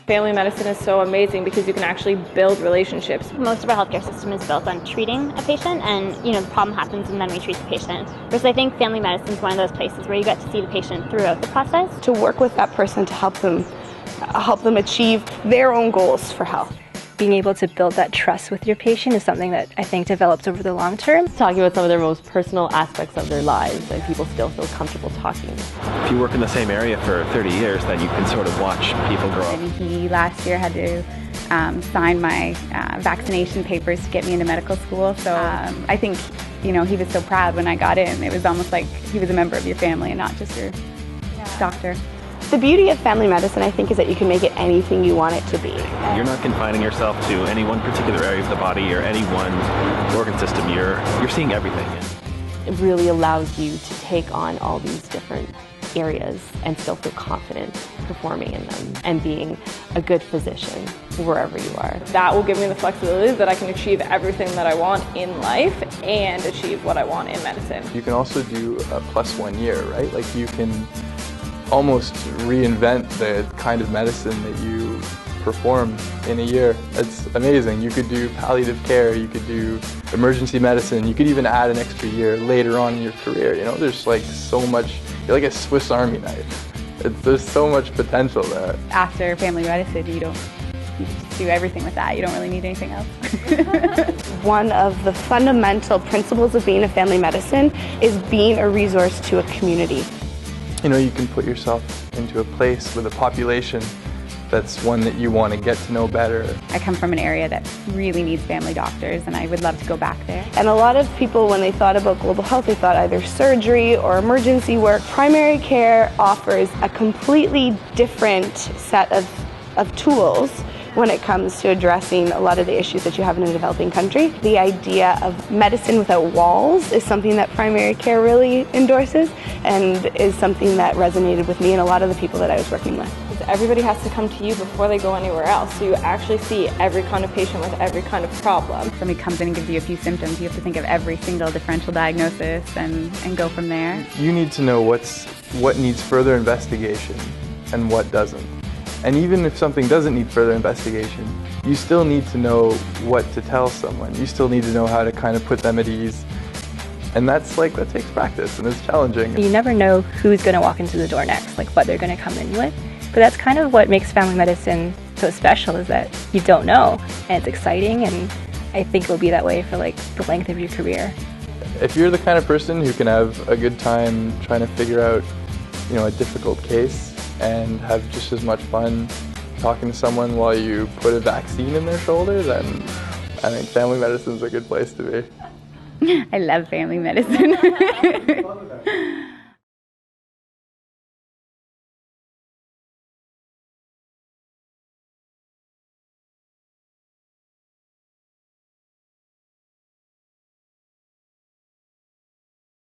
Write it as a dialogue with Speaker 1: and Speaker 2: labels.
Speaker 1: Family medicine is so amazing because you can actually build relationships.
Speaker 2: Most of our healthcare system is built on treating a patient, and the problem happens and then we treat the patient. Whereas I think family medicine is one of those places where you get to see the patient throughout the process.
Speaker 3: To work with that person to help them achieve their own goals for health.
Speaker 4: Being able to build that trust with your patient is something that I think develops over the long term.
Speaker 5: Talking about some of their most personal aspects of their lives, and people still feel comfortable talking.
Speaker 6: If you work in the same area for 30 years, then you can sort of watch people grow up.
Speaker 7: And he last year had to sign my vaccination papers to get me into medical school. So I think, he was so proud when I got in. It was almost like he was a member of your family and not just your doctor.
Speaker 3: The beauty of family medicine, I think, is that you can make it anything you want it to be.
Speaker 6: You're not confining yourself to any one particular area of the body or any one organ system. You're seeing everything.
Speaker 5: It really allows you to take on all these different areas and still feel confident performing in them and being a good physician wherever you are.
Speaker 1: That will give me the flexibility that I can achieve everything that I want in life and achieve what I want in medicine.
Speaker 8: You can also do a +1 year, right? Like you can almost reinvent the kind of medicine that you perform in a year. It's amazing. You could do palliative care, you could do emergency medicine, you could even add an extra year later on in your career. There's like so much, you're like a Swiss Army knife. There's so much potential there.
Speaker 7: After family medicine, you just do everything with that. You don't really need anything else.
Speaker 3: One of the fundamental principles of being a family medicine is being a resource to a community.
Speaker 8: You can put yourself into a place with a population that's one that you want to get to know better.
Speaker 7: I come from an area that really needs family doctors, and I would love to go back there.
Speaker 3: And a lot of people, when they thought about global health, they thought either surgery or emergency work. Primary care offers a completely different set of tools when it comes to addressing a lot of the issues that you have in a developing country. The idea of medicine without walls is something that primary care really endorses and is something that resonated with me and a lot of the people that I was working with.
Speaker 1: Everybody has to come to you before they go anywhere else, so you actually see every kind of patient with every kind of problem.
Speaker 7: Somebody comes in and gives you a few symptoms, you have to think of every single differential diagnosis and go from there.
Speaker 8: You need to know what needs further investigation and what doesn't. And even if something doesn't need further investigation, you still need to know what to tell someone. You still need to know how to kind of put them at ease. And that takes practice and it's challenging.
Speaker 4: You never know who's going to walk into the door next, like what they're going to come in with. But that's kind of what makes family medicine so special, is that you don't know, and it's exciting, and I think it will be that way for the length of your career.
Speaker 8: If you're the kind of person who can have a good time trying to figure out, a difficult case and have just as much fun talking to someone while you put a vaccine in their shoulder, then I think family medicine is a good place to be.
Speaker 7: I love family medicine.